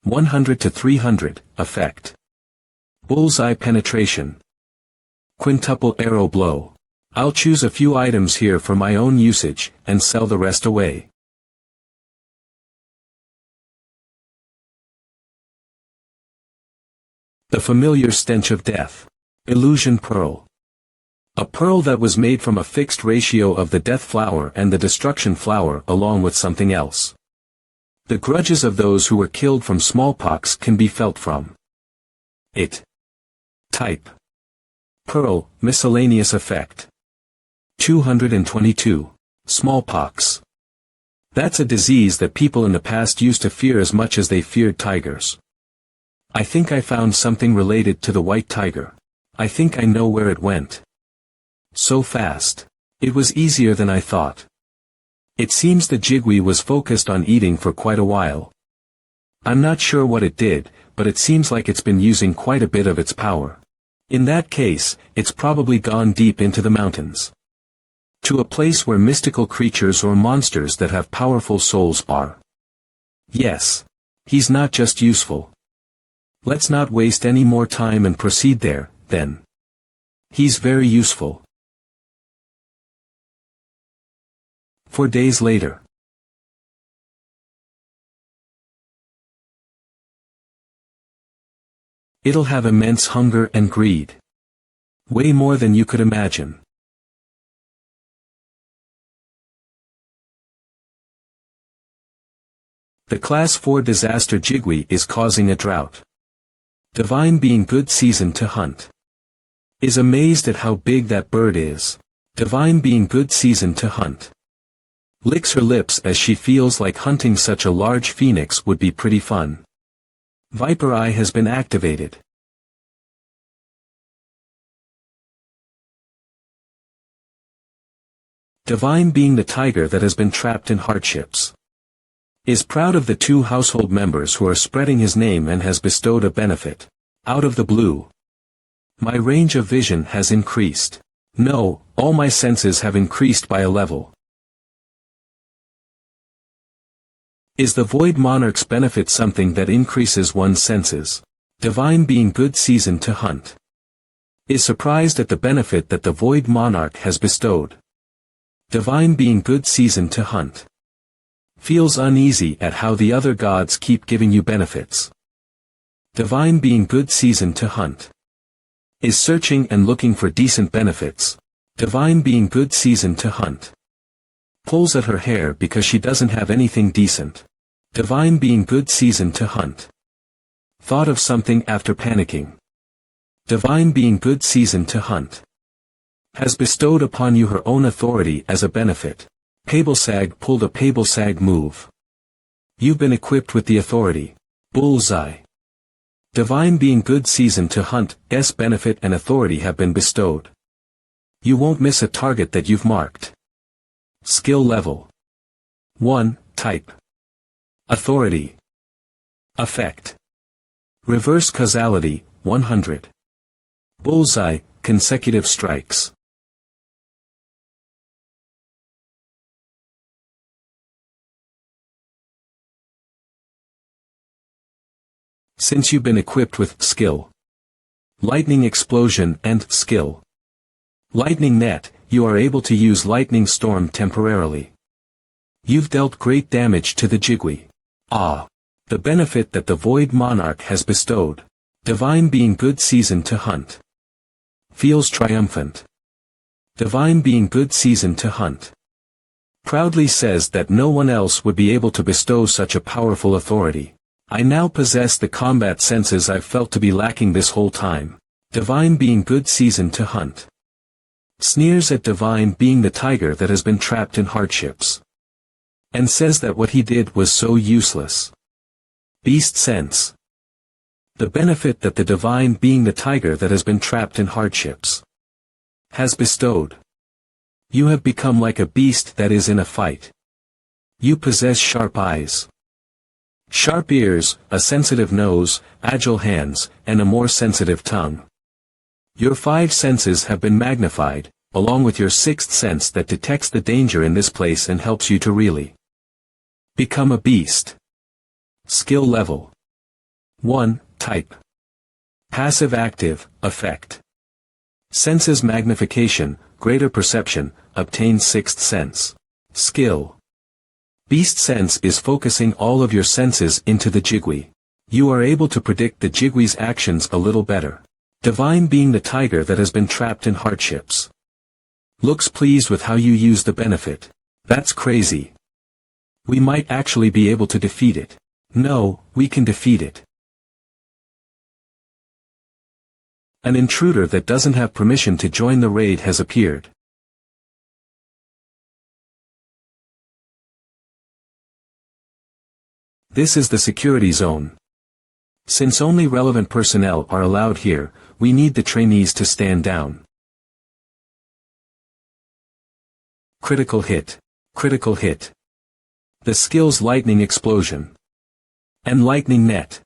100 to 300, effect. Bullseye penetration. Quintuple arrow blow. I'll choose a few items here for my own usage, and sell the rest away. The familiar stench of death. Illusion pearl. A pearl that was made from a fixed ratio of the death flower and the destruction flower along with something else. The grudges of those who were killed from smallpox can be felt from it. Type. Pearl, miscellaneous effect. 222. Smallpox. That's a disease that people in the past used to fear as much as they feared tigers. I think I found something related to the white tiger. I think I know where it went. So fast. It was easier than I thought. It seems the Jigwe was focused on eating for quite a while. I'm not sure what it did, but it seems like it's been using quite a bit of its power. In that case, it's probably gone deep into the mountains. To a place where mystical creatures or monsters that have powerful souls are. Yes. He's not just useful. Let's not waste any more time and proceed there, then. He's very useful. 4 days later. It'll have immense hunger and greed. Way more than you could imagine. The Class 4 disaster Jigwe is causing a drought. Divine being good season to hunt. Is amazed at how big that bird is. Divine being good season to hunt. Licks her lips as she feels like hunting such a large phoenix would be pretty fun. Viper Eye has been activated. Divine being the tiger that has been trapped in hardships. Is proud of the 2 household members who are spreading his name and has bestowed a benefit. Out of the blue. My range of vision has increased. No, all my senses have increased by a level. Is the Void Monarch's benefit something that increases one's senses? Divine being good season to hunt. Is surprised at the benefit that the Void Monarch has bestowed. Divine being good season to hunt. Feels uneasy at how the other gods keep giving you benefits. Divine being good season to hunt. Is searching and looking for decent benefits. Divine being good season to hunt. Pulls at her hair because she doesn't have anything decent. Divine being good season to hunt. Thought of something after panicking. Divine being good season to hunt. Has bestowed upon you her own authority as a benefit. Pablesag pulled a Pablesag move. You've been equipped with the authority. Bullseye. Divine being good season to hunt, S benefit and authority have been bestowed. You won't miss a target that you've marked. Skill level. 1, type. Authority. Effect. Reverse causality, 100. Bullseye, consecutive strikes. Since you've been equipped with skill. Lightning explosion and skill. Lightning net, you are able to use lightning storm temporarily. You've dealt great damage to the Jigui. The benefit that the Void Monarch has bestowed. Divine being good season to hunt. Feels triumphant. Divine being good season to hunt. Proudly says that no one else would be able to bestow such a powerful authority. I now possess the combat senses I've felt to be lacking this whole time. Divine being good season to hunt. Sneers at Divine being the tiger that has been trapped in hardships. And says that what he did was so useless. Beast sense. The benefit that the Divine being the tiger that has been trapped in hardships. Has bestowed. You have become like a beast that is in a fight. You possess sharp eyes. Sharp ears, a sensitive nose, agile hands, and a more sensitive tongue. Your 5 senses have been magnified, along with your 6th sense that detects the danger in this place and helps you to really become a beast. Skill level. 1, type. Passive active, effect. Senses magnification, greater perception, obtains 6th sense. Skill. Beast sense is focusing all of your senses into the Jigui. You are able to predict the Jigui's actions a little better. Divine being the tiger that has been trapped in hardships. Looks pleased with how you use the benefit. That's crazy. We might actually be able to defeat it. No, we can defeat it. An intruder that doesn't have permission to join the raid has appeared. This is the security zone. Since only relevant personnel are allowed here, we need the trainees to stand down. Critical hit. Critical hit. The skills Lightning Explosion and Lightning Net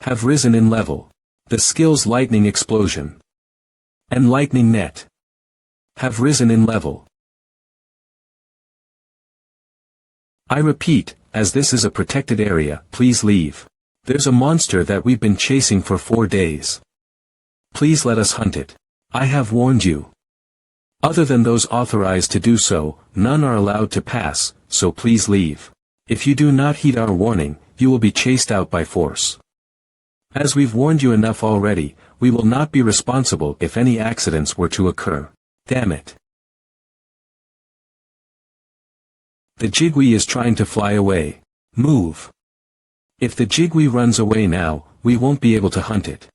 have risen in level. The skills Lightning Explosion and Lightning Net have risen in level. I repeat, as this is a protected area, please leave. There's a monster that we've been chasing for 4 days. Please let us hunt it. I have warned you. Other than those authorized to do so, none are allowed to pass, so please leave. If you do not heed our warning, you will be chased out by force. As we've warned you enough already, we will not be responsible if any accidents were to occur. Damn it. The Jigui is trying to fly away. Move. If the Jigui runs away now, we won't be able to hunt it.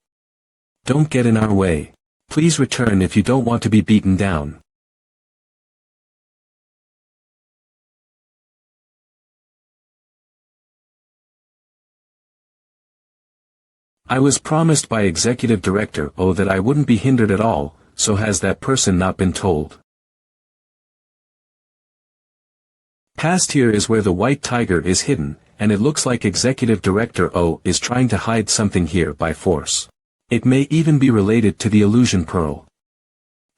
Don't get in our way. Please return if you don't want to be beaten down. I was promised by Executive Director O that I wouldn't be hindered at all, so has that person not been told? Past here is where the white tiger is hidden, and it looks like Executive Director O is trying to hide something here by force. It may even be related to the illusion pearl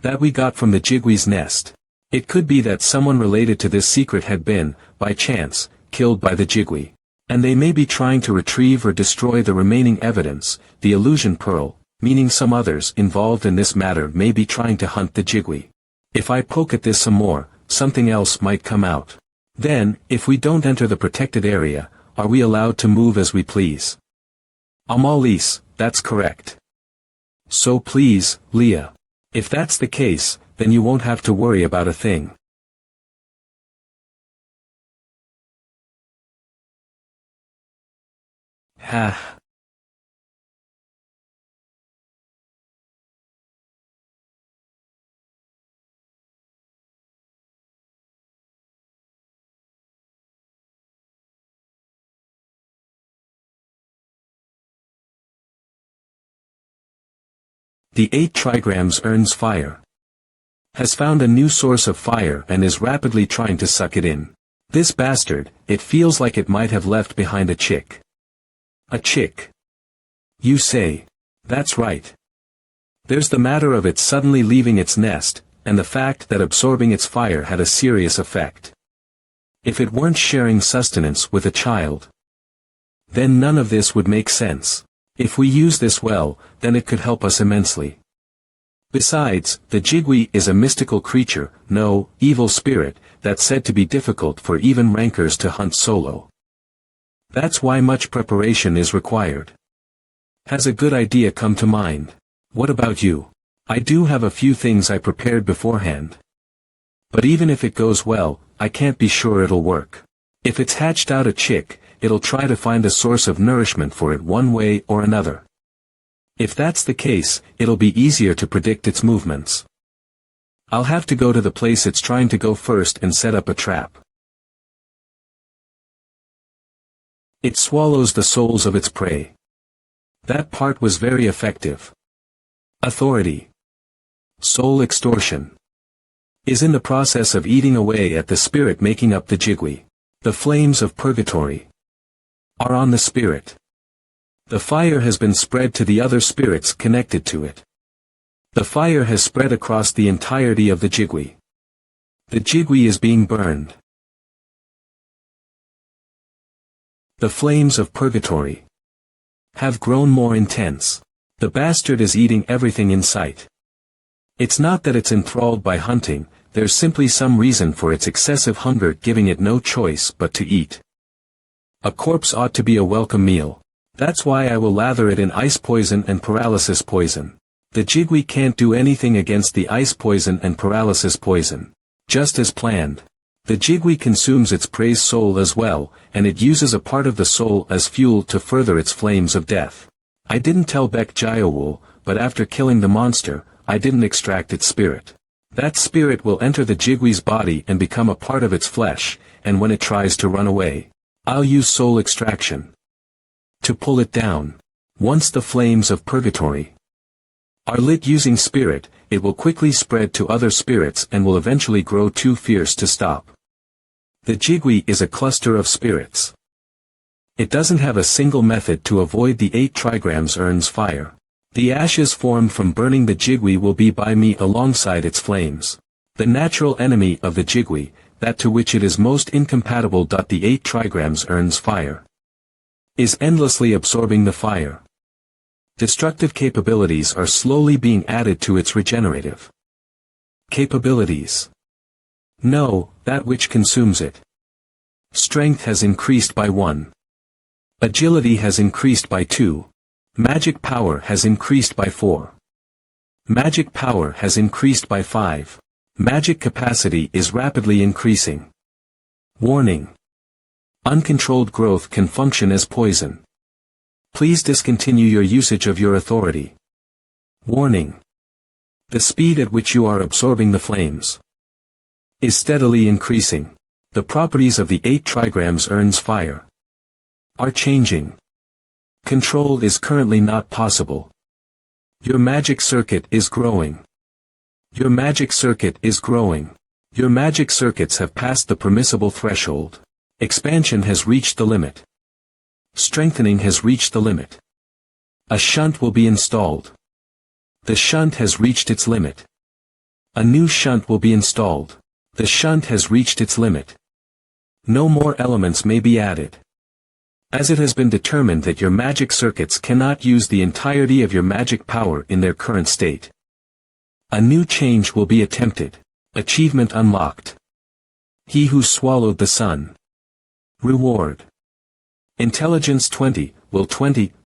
that we got from the Jigui's nest. It could be that someone related to this secret had been, by chance, killed by the Jigui. And they may be trying to retrieve or destroy the remaining evidence, the illusion pearl, meaning some others involved in this matter may be trying to hunt the Jigui. If I poke at this some more, something else might come out. Then, if we don't enter the protected area, are we allowed to move as we please? Amalis, that's correct. So please, Leah. If that's the case, then you won't have to worry about a thing. Ha. The 8 trigrams earns fire. Has found a new source of fire and is rapidly trying to suck it in. This bastard, it feels like it might have left behind a chick. A chick. You say. That's right. There's the matter of it suddenly leaving its nest, and the fact that absorbing its fire had a serious effect. If it weren't sharing sustenance with a child, then none of this would make sense. If we use this well, then it could help us immensely. Besides, the Jigwe is a mystical creature, no, evil spirit, that's said to be difficult for even rankers to hunt solo. That's why much preparation is required. Has a good idea come to mind? What about you? I do have a few things I prepared beforehand. But even if it goes well, I can't be sure it'll work. If it's hatched out a chick, it'll try to find a source of nourishment for it one way or another. If that's the case, it'll be easier to predict its movements. I'll have to go to the place it's trying to go first and set up a trap. It swallows the souls of its prey. That part was very effective. Authority. Soul extortion. Is in the process of eating away at the spirit making up the Jigwe. The flames of purgatory are on the spirit. The fire has been spread to the other spirits connected to it. The fire has spread across the entirety of the Jigwe. The Jigwe is being burned. The flames of purgatory have grown more intense. The bastard is eating everything in sight. It's not that it's enthralled by hunting, there's simply some reason for its excessive hunger giving it no choice but to eat. A corpse ought to be a welcome meal. That's why I will lather it in ice poison and paralysis poison. The Jigwe can't do anything against the ice poison and paralysis poison. Just as planned. The Jigwe consumes its prey's soul as well, and it uses a part of the soul as fuel to further its flames of death. I didn't tell Bek Jiawul, but after killing the monster, I didn't extract its spirit. That spirit will enter the Jigwe's body and become a part of its flesh, and when it tries to run away, I'll use soul extraction to pull it down. Once the flames of purgatory are lit using spirit, it will quickly spread to other spirits and will eventually grow too fierce to stop. The Jigwe is a cluster of spirits. It doesn't have a single method to avoid the 8 trigrams earns fire. The ashes formed from burning the Jigwe will be by me alongside its flames. The natural enemy of the Jigwe, that to which it is most incompatible. The 8 trigrams earns fire. Is endlessly absorbing the fire. Destructive capabilities are slowly being added to its regenerative capabilities. No, that which consumes it. Strength has increased by 1. Agility has increased by 2. Magic power has increased by 4. Magic power has increased by 5. Magic capacity is rapidly increasing. Warning. Uncontrolled growth can function as poison. Please discontinue your usage of your authority. Warning. The speed at which you are absorbing the flames is steadily increasing. The properties of the 8 trigrams earns fire are changing. Control is currently not possible. Your magic circuit is growing. Your magic circuit is growing. Your magic circuits have passed the permissible threshold. Expansion has reached the limit. Strengthening has reached the limit. A shunt will be installed. The shunt has reached its limit. A new shunt will be installed. The shunt has reached its limit. No more elements may be added. As it has been determined that your magic circuits cannot use the entirety of your magic power in their current state. A new change will be attempted. Achievement unlocked. He who swallowed the sun. Reward. Intelligence 20, will 20,